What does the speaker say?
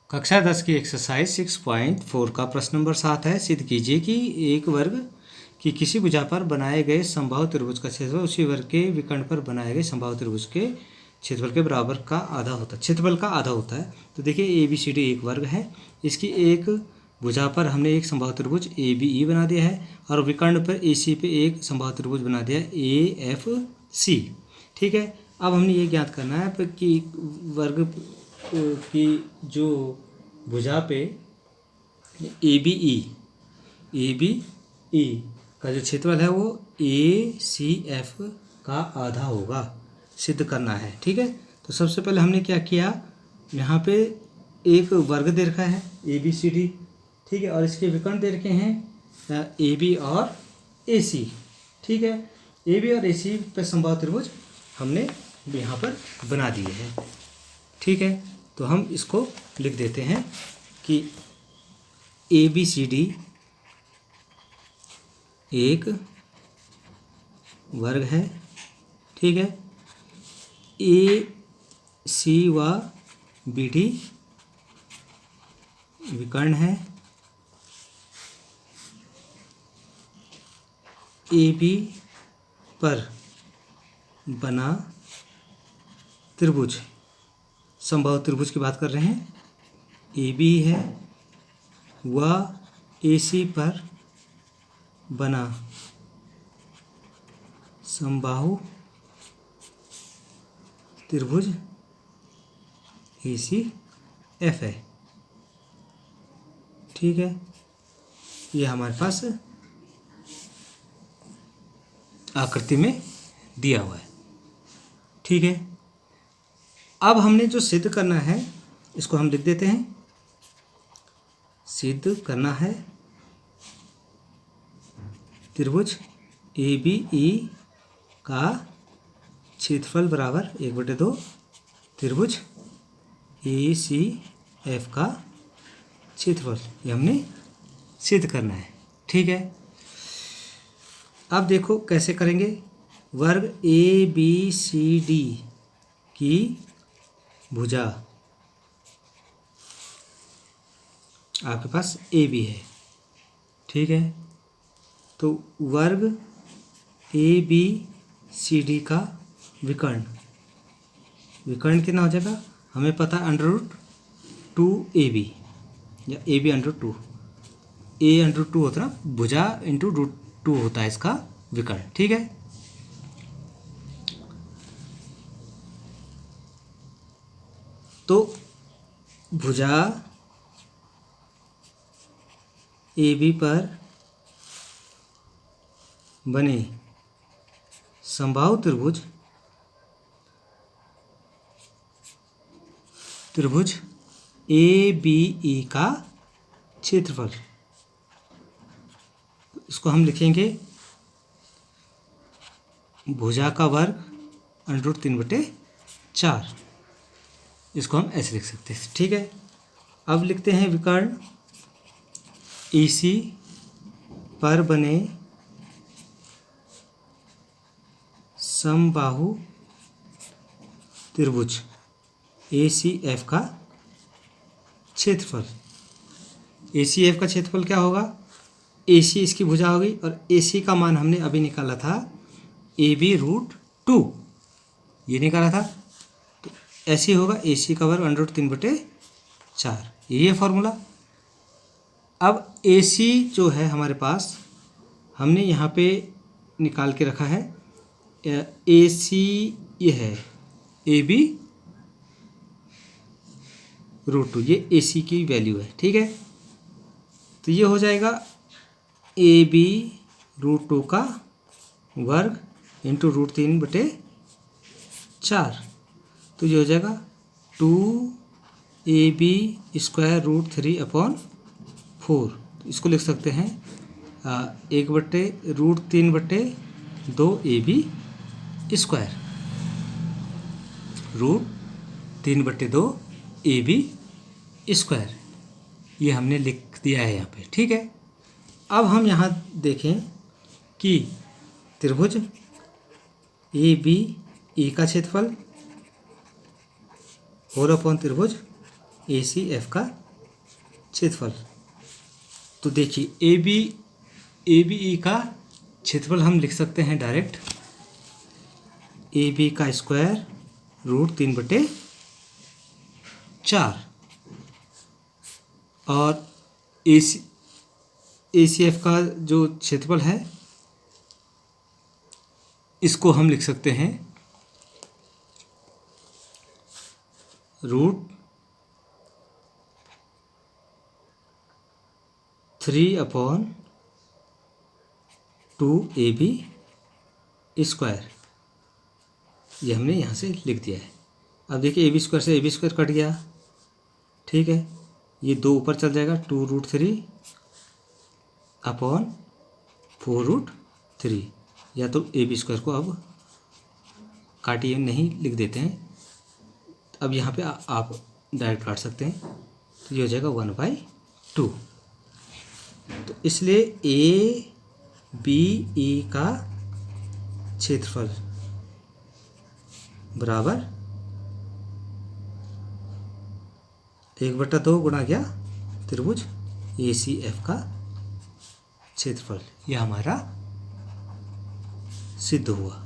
कक्षा 10 की एक्सरसाइज 6.4 का प्रश्न नंबर 7 है। सिद्ध कीजिए कि एक वर्ग की किसी भुजा पर बनाए गए समबाहु त्रिभुज का क्षेत्रफल उसी वर्ग के विकर्ण पर बनाए गए समबाहु त्रिभुज के क्षेत्रफल के बराबर का आधा होता है, क्षेत्रफल का आधा होता है। तो देखिए ABCD एक वर्ग है, इसकी एक भुजा पर हमने एक समबाहु त्रिभुज ABE बना दिया है और विकर्ण पर AC पे एक समबाहु त्रिभुज बना दिया है AFC। ठीक है, अब हमने ये ज्ञात करना है कि वर्ग की जो भुजा पे ABE का जो क्षेत्रफल है वो ACF का आधा होगा, सिद्ध करना है। ठीक है, तो सबसे पहले हमने क्या किया, यहाँ पे एक वर्ग दे रखा है ABCD, ठीक है, और इसके विकर्ण दे रखे हैं AB और AC। ठीक है, AB और AC पे समबाहु त्रिभुज हमने यहाँ पर बना दिए हैं। ठीक है, तो हम इसको लिख देते हैं कि ABCD एक वर्ग है। ठीक है, AC व BD विकर्ण है। AB पर बना त्रिभुज, समबाहु त्रिभुज की बात कर रहे हैं, AB है, व AC पर बना समबाहु त्रिभुज ACF है। ठीक है, ये हमारे पास आकृति में दिया हुआ है। ठीक है, अब हमने जो सिद्ध करना है इसको हम लिख देते हैं। सिद्ध करना है त्रिभुज ABE का क्षेत्रफल बराबर 1/2 त्रिभुज ACF का क्षेत्रफल, ये हमने सिद्ध करना है। ठीक है, अब देखो कैसे करेंगे। वर्ग ABCD की भुजा आपके पास AB है। ठीक है, तो वर्ग ABCD का विकर्ण कितना हो जाएगा, हमें पता है √2AB या AB√2, A√2 होता है ना, भुजा इंटू √2 होता है इसका विकर्ण। ठीक है, तो भुजा AB पर बने समबाहु त्रिभुज ABE का क्षेत्रफल, इसको हम लिखेंगे भुजा का वर्ग √3/4, इसको हम ऐसे लिख सकते हैं। ठीक है, अब लिखते हैं विकर्ण AC पर बने समबाहु त्रिभुज ACF का क्षेत्रफल। ACF का क्षेत्रफल क्या होगा, AC इसकी भुजा होगी और AC का मान हमने अभी निकाला था AB√2, ये निकाला था, तो ऐसे होगा AC का वर्ग √3/4, ये फॉर्मूला। अब AC जो है हमारे पास, हमने यहाँ पे निकाल के रखा है AC, ये है AB√2, ये AC की वैल्यू है। ठीक है, तो ये हो जाएगा AB√2 का वर्ग इंटू √3/4, तो ये हो जाएगा 2AB²√3/4। इसको लिख सकते हैं 1/√3/2AB², √3/2AB², ये हमने लिख दिया है यहाँ पे। ठीक है, अब हम यहाँ देखें कि त्रिभुज ABE का क्षेत्रफल होल अपॉन त्रिभुज ACF का क्षेत्रफल। तो देखिए ABE का क्षेत्रफल हम लिख सकते हैं डायरेक्ट, AB का स्क्वायर √3/4 और ACF का जो क्षेत्रफल है इसको हम लिख सकते हैं √3/2AB स्क्वायर। ये हमने यहाँ से लिख दिया है। अब देखिए AB स्क्वायर से AB स्क्वायर कट गया, ठीक है, ये 2 ऊपर चल जाएगा, 2√3/4√3, या तो AB स्क्वायर को अब काटिए नहीं लिख देते हैं। अब यहाँ पे आप डायरेक्ट काट सकते हैं, तो ये हो जाएगा 1/2। तो इसलिए ABE का क्षेत्रफल बराबर 1/2 गुणा क्या त्रिभुज ACF का क्षेत्रफल। यह हमारा सिद्ध हुआ।